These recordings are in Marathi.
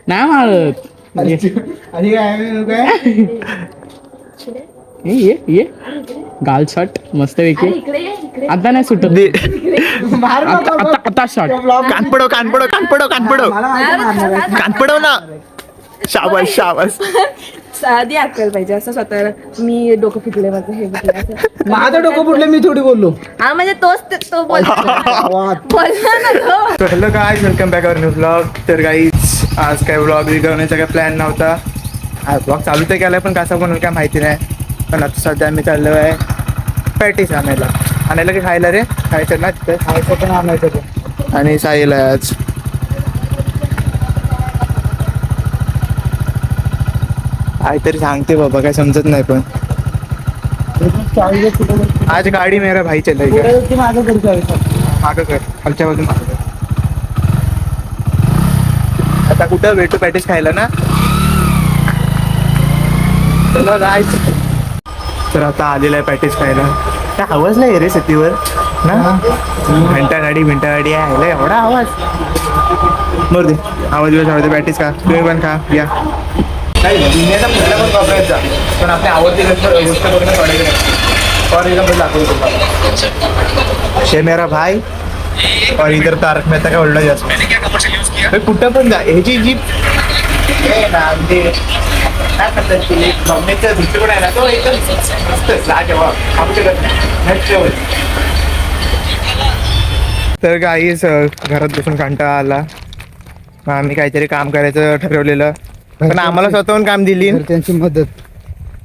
नाही मारत. आणि ये गाल शॉट मस्त पैकी. आता नाही सुटत. आता शॉट. कानपडो कानपडो कानपडो कानपडो कानपडो ना. शाबास शाबास. आधी अक्कल पाहिजे असं स्वतःला. मी डोकं फुटले माझं हे फुटलं असं. माझं डोकं फुटलं मी थोडी बोललो. हा म्हणजे तो बोलला ना तो. Hello guys, welcome back our new blog. तर गाईज आज काय ब्लॉग करण्याचा काय प्लॅन नव्हता. आज ब्लॉग चालू तर केला पण कसा बनवून काय माहिती नाही. पण आता सध्या आम्ही चाललो आहे पॅटीस आणायला की खायला रे. खायचं ना तिथं खायचं पण आणायचं पण. आणि साईला आज काहीतरी सांगते बाबा, काय समजत नाही. पण आज गाडी मेरा भाई चलायची. माझं घरी जायचं. मागं कर, खालच्या बाजून मागं कर. आता कुठं भेटू पॅटीस खायला ना. चला जायचं. तर आता आलेला आहे पॅटीस खायला. काय आवाज नाही रे सिटीवर ना. घंटा गाडी आहे एवढा आवाज. बरं दे आवाज बिवाज पॅटीस खा. तुम्ही पण खा या. नाही दुनियाचा कुठला पण वापरायचा पण आपल्या आवडती गोष्ट करून पडायचं नाही. फॉर एक्झाम्पल दाखवतो तुम्हाला. शे मेरा भाई और इधर तारक मेहता का उल्टा चष्मा. कुठं पण जा ह्याची जी काय करतात की बघण्याचा दृष्टिकोन आहे ना तो एकदम मस्त लाजवाब. आमच्याकडे तर गाईस घरात बसून कंटाळा आला. आम्ही काहीतरी काम करायचं ठरवलेलं पण आम्हाला स्वतःहून काम दिली. त्यांची मदत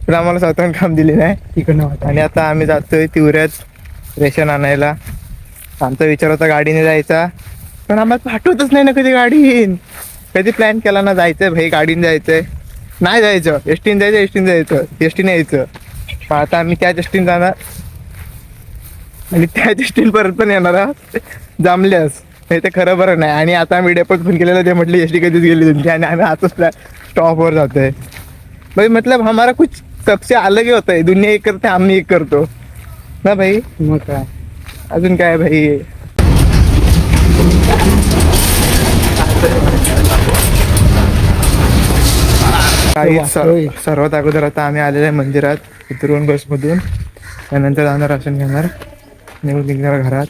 पण आम्हाला स्वतःहून काम दिली नाही. तिकडनं आणि आता आम्ही जातोय तिवऱ्यात रेशन आणायला. आमचा विचार होता गाडीने जायचा पण आम्हाला पाठवतच नाही ना कधी गाडीन. कधी प्लॅन केला ना जायचंय भाई गाडीने जायचंय. नाही जायचं एसटीने जायचं एसटीने यायचं. पण आता आम्ही त्याच एसटीने जाणार आणि त्याच एसटीने परत पण येणार जमल्यास. हे ते खरं बरं नाही. आणि आता आम्ही डेपोत फोन केलेला ते म्हटलं एस टी कधीच गेली तुमची आणि आम्ही आताच स्टॉपवर जातोय. भाई मतलब हमारा कुछ सबसे अलग ही होता है. दुनिया एक करते आम्ही एक करतो ना भाई. मग काय अजून काय भाई. सर्वात अगोदर आता आम्ही आलेलो आहे मंदिरात उतरून बसमधून. त्यानंतर जाणार राशन घेणार निघून निघणार घरात.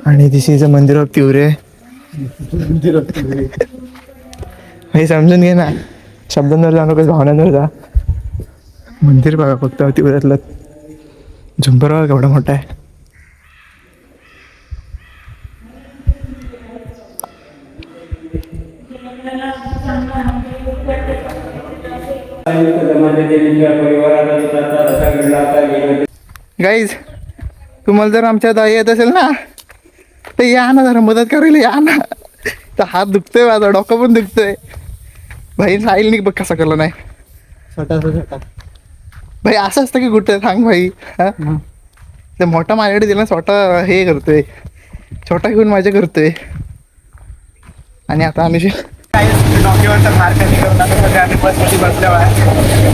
आणि दिस इज अ मंदिर ऑफ तिवरे. हे समजून घे ना. शब्दांवर जाणं कसं भावनांवर जा. मंदिर बघा फक्त तिवऱ्यातलं. झुंबर बघा केवढा मोठा आहे. गाईज तुम्हाला जर आमच्या दाई येत असेल ना तर या ना जरा मदत करायला या ना. तर हात दुखतोय माझा डोकं पण दुखतोय. भाई साहिलनी बघ कसा केला नाही. छोटा भाई असं असतं की कुठं सांग भाई. हा ते मोठा माझ्याकडे दिला छोटा हे करतोय. छोटा घेऊन माझ्या करतोय. आणि आता आम्ही डॉक्युमेंटचा मार्क करून आता आम्ही बसमध्ये बसल्यावर आहे.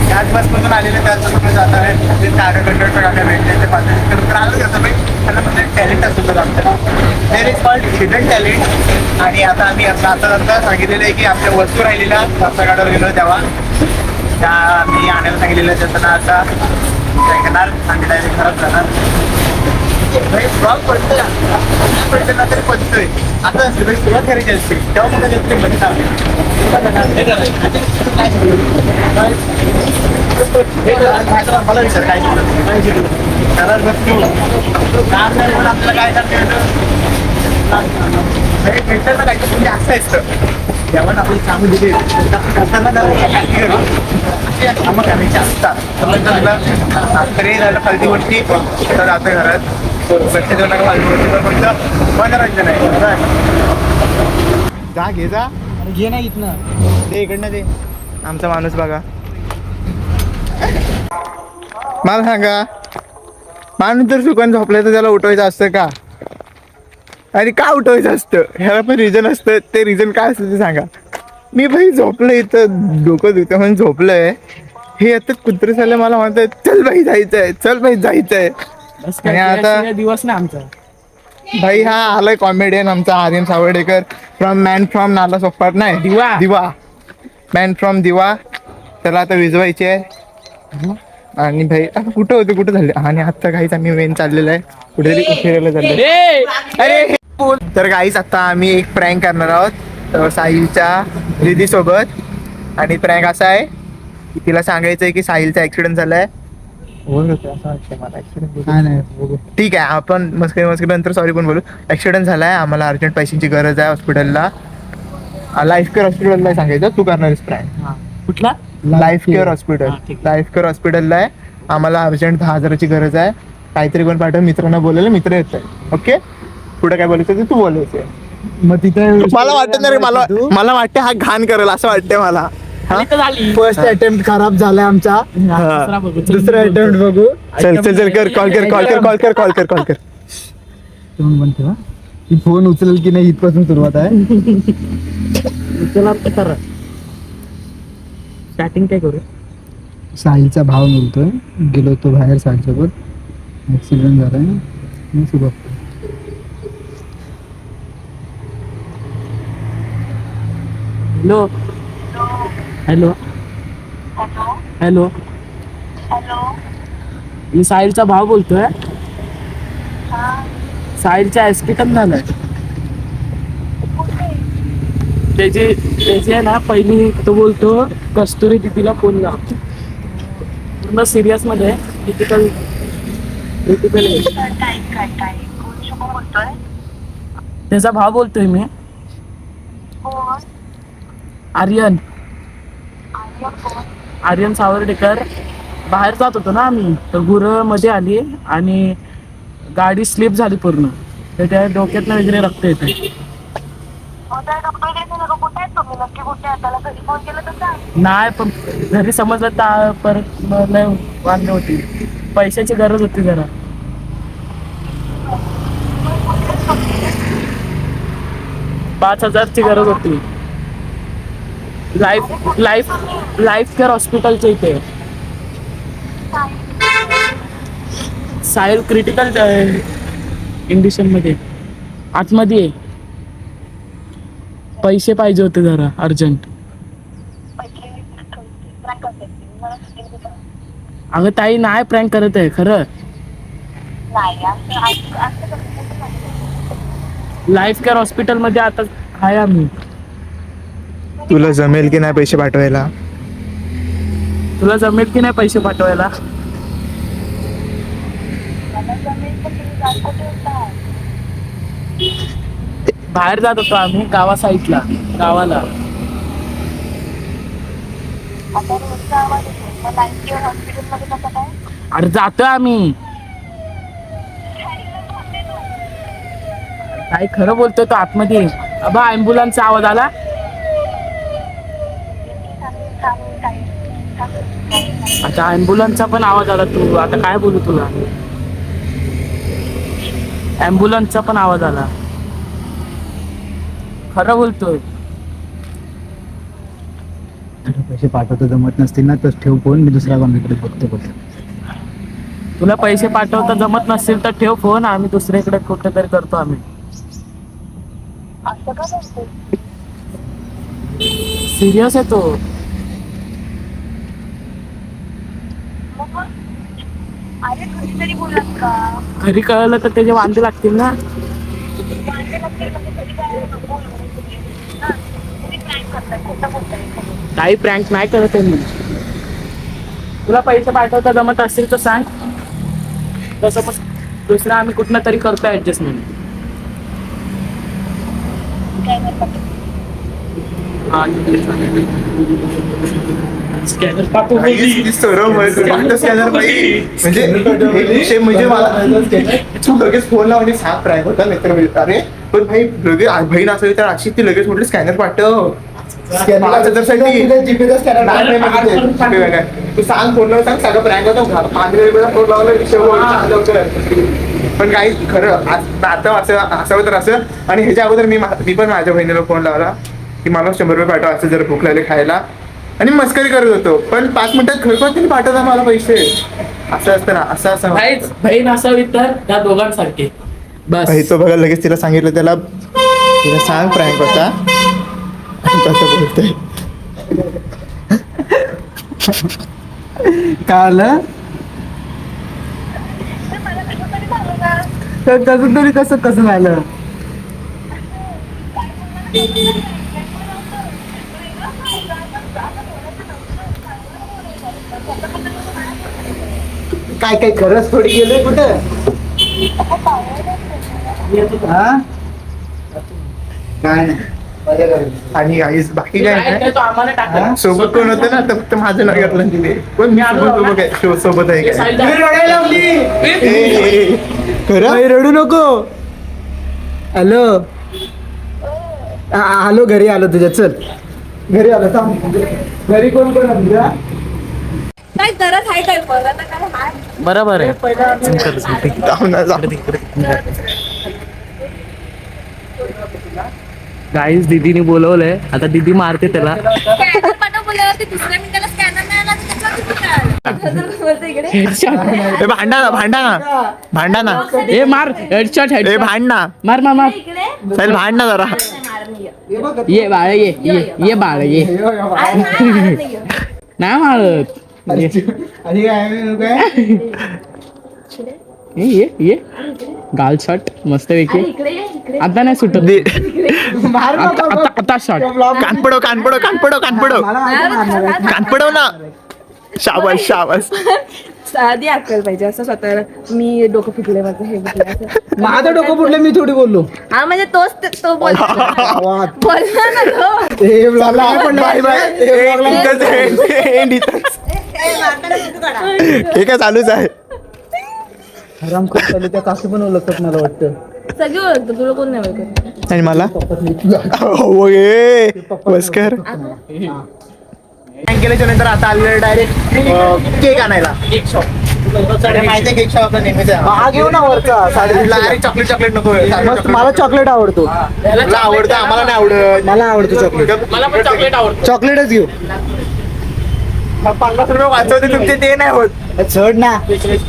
त्याच बसमधून आलेले त्याचबरोबर जात आहे. ते कंडक्टर आपल्या भेटले ते पाहिजे आलं जातं भाई. त्याला म्हणजे टॅलेंट असतो तर आमच्या there is called hidden talent. आणि आता आम्ही आता सांगितलेलं आहे की आमच्या वस्तू राहिलेल्या रस्त्यागाड्यावर गेलो तेव्हा त्या आम्ही आणायला सांगितलेलं आहे. त्यांना आता घेणार आणि डायरेक्ट घरात जाणार. ब्लॉग पडतोय पडतोय ना तरी पडतोय. आता सुरुवात करायची असते तेव्हा मला घेतली मला विचार काय घरात बसतो काम नाही म्हणून आपल्याला काय भेटतं काय तुम्ही असं असतं. जेवण आपली कामं दिली करताना कामं करायची असतात. तरी झालं फालती गोष्टी तर जातोय घरात. लक्ष देऊ नका फालती गोष्टी तर फक्त मनोरंजन आहे. जा घे जा घे ना इथनं. ते इकडनं दे. आमचा माणूस बघा. मला सांगा माणूस जर सुकन झोपलाय तर त्याला उठवायचं असतं का. आणि का उठवायचं असतं ह्याला पण रिझन असतं. ते रिझन काय असतं ते सांगा. मी भाई झोपलं इथं डोकं दुखतं म्हणून झोपलंय. हे आता कुत्रे चालले मला म्हणतात चल भाई जायचंय चल भाई जायचंय. आणि आता दिवस ना आमचा भाई हा आलाय कॉमेडियन आमचा Aryan Savardekar from man from नाला सोपाट नाही दिवा. मॅन फ्रॉम दिवा, त्याला आता विजवायची आहे. आणि भाई आता कुठं झाले. आणि आता काहीच आम्ही मेन चाललेलं आहे कुठेतरी फिरायला चाललोय. अरे तर गाईच आता आम्ही एक प्रँक करणार आहोत साहिलच्या दीदी सोबत. आणि प्रँक असा आहे की तिला सांगायचं आहे की साहिलचा ऍक्सिडेंट झालाय. ठीक आहे, आपण मस्करी नंतर सॉरी पण बोलू. ऍक्सिडेंट झालाय, आम्हाला अर्जंट पैशांची गरज आहे हॉस्पिटलला. लाईफ केअर हॉस्पिटलला सांगायचं, तू करणार प्रँक. कुठला? Life care hospital. हा, ठीक लाईफ केअर हॉस्पिटलला आहे, आम्हाला अर्जंट 10,000ची गरज आहे. काहीतरी पण पाठव, मित्रांना बोलायला मित्र येत आहे. ओके, पुढे काय बोलायचं ते तू बोलायचं. मग तिथे मला वाटत नाही रे, मला वाटतं हा घाण करेल असं वाटतंय मला. झाली. फर्स्ट अटेम्प्ट खराब झालाय आमचा. दुसरा बघू. दुसरा अटेम्प्ट बघू. चल कर, कॉल कर. तुम्ही म्हणते हा की फोन उचलेल की नाही इथपासून सुरुवात आहे. चला करा. स्टार्टिंग काय करू? साहिलचा भाव बोलतोय, गेलो तो बाहेर साहिलसोबत, ऍक्सिडेंट झालाय मी सुरुवात. हॅलो. मी साहिलचा भाव बोलतोय. साहिलच्या ऍक्सिडेंट झालाय. त्याची आहे ना, पहिली तो बोलतो कस्तुरी दीदीला फोन लाव. पूर्ण सिरियस मध्ये क्रिटिकल. त्याचा भाव बोलतोय मी. आर्यन सावर्डेकर. बाहेर जात होतो ना आम्ही, तर गुरं मध्ये आली आणि गाडी स्लिप झाली पूर्ण. तर त्या डोक्यातनं वगैरे रक्त येते. नाही पण घरी समजलं तर परत लय वांदे होती. पैशाची गरज होती जरा. $5,000ची गरज होती. लाईफ केअर हॉस्पिटलच्या इथे. साहिल क्रिटिकल इंडिशन मध्ये आतमध्ये आहे. पैसे पाहिजे होते जरा अर्जंट. अगं ताई नाही प्रँक करत आहे खरं. लाईफ केअर हॉस्पिटल मध्ये आता आहे आम्ही. तुला जमेल की नाही पैसे पाठवायला? तुला जमेल की नाही पैसे पाठवायला? बाहेर जात होतो आम्ही गावा साईडला, गावाला. अरे जातोय आम्ही. काय खरं बोलतोय तो आतमध्ये. अबा ॲम्ब्युलन्सचा आवाज आला. आता ॲम्ब्युलन्सचा पण आवाज आला. तू आता काय बोलू तुला? ॲम्ब्युलन्सचा पण आवाज आला. खरं बोलतोय. पैसे पाठवतो जमत नसतील ना तर ठेव फोन, मी दुसऱ्या कोणाकडे बघतो. तुला पैसे पाठवता जमत नसतील तर ठेव फोन. आम्ही दुसरीकडे कुठं तरी करतो आम्ही. सिरियस आहे तो. घरी कळलं तर त्याचे वांदे लागतील ना. काही प्रँक नाही करत आहे मी. तुला पैसे पाठवता जमत असतील तर सांग. तसं पण दुसरं आम्ही कुठनं तरी करतो ऍडजस्टमेंट. स्कॅनर पाठव. म्हणजे मला तू लगेच फोन लावून सांग प्रँक होता नाही. अरे पण भाई लगेच बहीण असेल तर अशी ती लगेच म्हटलं स्कॅनर पाठव. तू सांग फोन लावून सांग सगळं प्रँक होता. 5 फोन लावला. पण काही खरं आता असावं तर असं. आणि ह्याच्या अगोदर मी पण माझ्या बहिणीला फोन लावला की मला 100 रुपये पाठवा, असं जर भूक लागली खायला. आणि मस्करी करत होतो, पण 5 मिनिटात खरं तिने पाठवता मला पैसे. असं असतं ना, असं बहीण असावी तर त्या दोघांसारखे बस. तो बघा लगेच तिला सांगितलं, तिला सांग प्रँक होता. तसं बोलतोय. काय आलं कसं तरी कसं झालं काय काय खरंच थोडी गेलोय कुठं हा काय नाही आणि गाईस बाकी काय नाही. तो आम्हाला टाकला. सोबत कोण होतं ना तर फक्त माझं नाव घेतलं तिथे पण मी सोबत आहे काय तुम्ही रडायला लावली खरं नाही, रडू नको हॅलो आलो घरी आलो तुझ्या चल घरी आलो थांब घरी कोण कोण आहे तुझ्या काय करत आहे काय बघ आता काय हाय बरोबर आहे. जाऊ ना, जाऊ. गाईज दीदीने बोलवलंय आता दीदी मारते त्याला. स्कॅनर पाठव बोलल्यावरती दुसऱ्या मिनिटाला स्कॅनर नाही आला तर त्याच्यावर बोलतो इकडे ए, भांडा ना ए मार हेडशॉट ए भांड ना मार मार मार. इकडे चल भांड ना जरा ये बाळ ये बाळ ये नाही मारत. आणि काय ये गाल शॉट मस्त पैकी. इकडे ये, इकडे आता नाही सुटत. मार नको. आता शॉट. कानपडव ना शाबास साधी अक्कल पाहिजे असं स्वतःला मी डोकं फुटले माझं हे फुटले असं माझं डोकं फुटलं मी थोडी बोललो हा म्हणजे तो बोलला ना तो हे vlog ला बाय बाय हे काय चालूच आहे आराम करत चालू त्या काकी पण ओळखतात मला वाटतं सगळी ओळखतो तुला कोण नाही ओळखत आणि मला हो ये बसकर केल्याच्या नंतर आता आलेलं डायरेक्ट केक आणायला एक शॉट. माहिती केक शॉप नेहमीच हा घेऊ ना वरचा चॉकलेट नको मस्त मला चॉकलेट आवडतो तुला आवडतं आम्हाला नाही आवडत मला आवडतो चॉकलेट मला पण चॉकलेट आवडतं. चॉकलेटच घेऊ 50 रुपये वाचवते तुमचे ते नाही होत चढ ना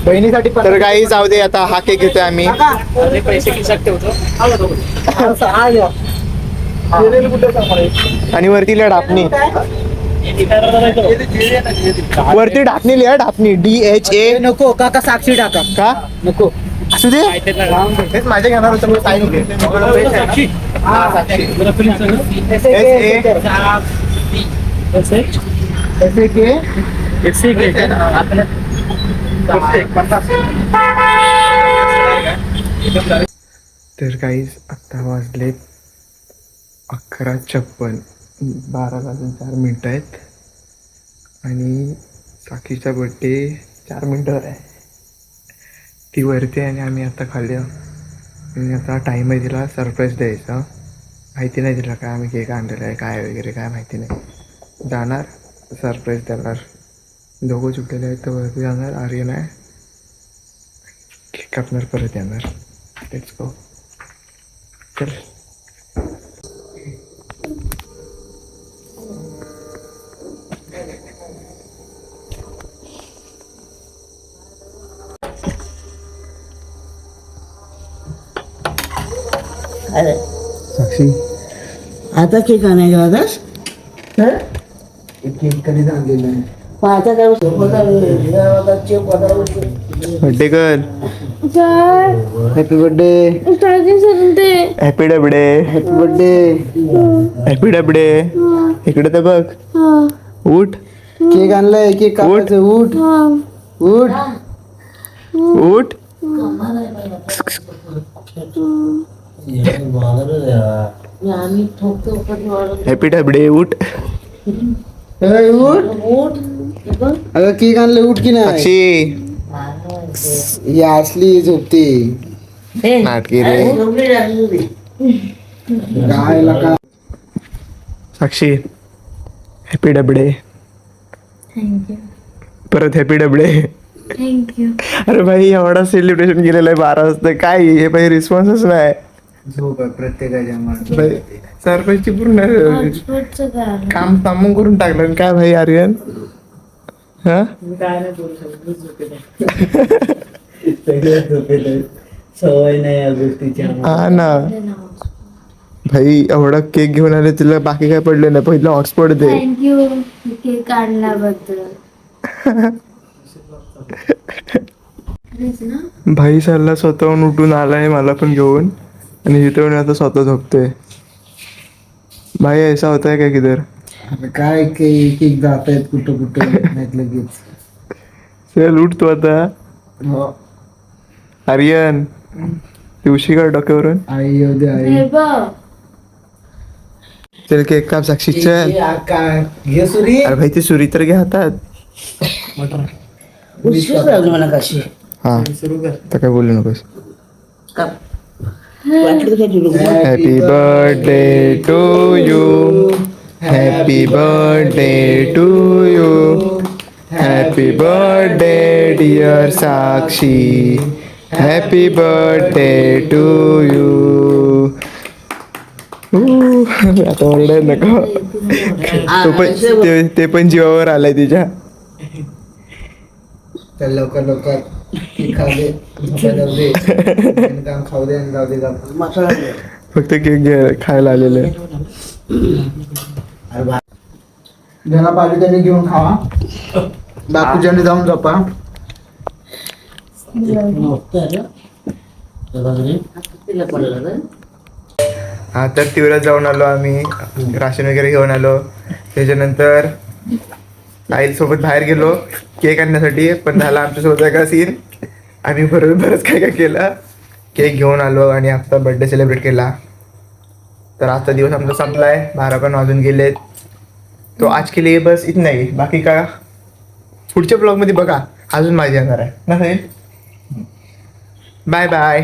बहिणीसाठी तर काही जाऊ दे आता हा केक घेतोय आम्ही आणि पैसे खिशात ठेवतो. आणि वरती लिहा ढापणी वरती ढापणी लिहा ढापणी DHA नको काका साक्षी टाका का नको असू दे हेच माझ्या घेणार होतं मी sign घे. तर काहीच आत्ता वाजलेत 11:56 12 वाजून 4 मिनिटं आहेत आणि साक्षीचा बड्डे 4 मिनिटावर आहे ती वरती आणि आम्ही आता खाली आणि आता टाईम आहे तिला सरप्राईज द्यायचा माहिती नाही तिला काय आम्ही केक आणलेला आहे काय वगैरे काय माहिती नाही जाणार सरप्राईज देणार दोघं सुटलेले आहेत तर वरती जाणार आर्यन आहे केक कापणार परत येणार लेट्स गो चल साक्षी आता केक आणायला होतास केक कधी आणलेला आहे आता काय बड्डे कर happy birthday happy डबडे happy birthday happy डबडे इकडे तर बघ उठ केक आणलाय केक कापायचं उठ उठ उठ आम्ही ठोकतो हॅपी डबडे उठ ए, उठ अगं केक आणलं उठ की नाही साक्षी ही असली झोपते नाटकी रे काय लका साक्षी हॅपी डबडे परत हॅपी डबडे अरे भाई एवढा सेलिब्रेशन केलेलं आहे 12 वाजता काय हे भाई रिस्पॉन्सच नाही झोप आहे प्रत्येकाच्या सरप्राईजची पूर्ण काम थांबून करून टाकलं आणि काय भाई आर्यन हा सवय नाही या गोष्टीची हा ना भाई एवढा केक घेऊन आले तिला बाकी काय पडलं नाही पहिलं हॉटस्पॉट दे. थँक्यू केक आणल्याबद्दल. खरंच ना? भाई सरला स्वतःहून उठून आलाय मला पण घेऊन आणि इथे येऊन आता स्वतः झोपतोय. भाई ऐसा होता है क्या किधर? आता काय एक एक जात आहेत कुठं कुठं नाहीत लगेच. चल उठतो आता. हो. आर्यन ती उशी काढ डोक्यावरून. आई येऊ दे आई. हे बघ. चल केक काप साक्षी चल. काय घे सुरी. अरे भाई ती सुरी तर घे हातात. उशीर लावली मला कशी हा आता काय बोलू नकोस. वाटलं काय तुला happy birthday to you. Happy birthday to you. Happy birthday dear Sakshi. Happy birthday to you. आता ओरडाय नको. तो पण ते पण जीवावर आलाय तिच्या. चल लवकर लवकर केक खाऊ दे झोपायला जाऊ दे आणि काम खाऊ दे आणि जाऊ दे जाऊ. मसाला फक्त केक खायला आलेले. अरे बा ज्यांना पाहिजे त्यांनी घेऊन खावा. बाकीच्यांनी जाऊन झोपा. तिला पडलं ना. हा तर तीव्रात जाऊन आलो आम्ही. राशन वगैरे घेऊन आलो. त्याच्यानंतर आईसोबत बाहेर गेलो केक आणण्यासाठी पण झाला आमच्यासोबत वेगळा सीन. आम्ही बरंच काय काय केलं. केक घेऊन आलो आणि आमचा बर्थडे सेलिब्रेट केला. तर आजचा दिवस आमचा संपलाय. 12 पण वाजून गेलेत. तो आज के लिए बस इतना ही. बाकी का पुढच्या ब्लॉगमध्ये बघा अजून माझी येणार आहे ना. Bye bye.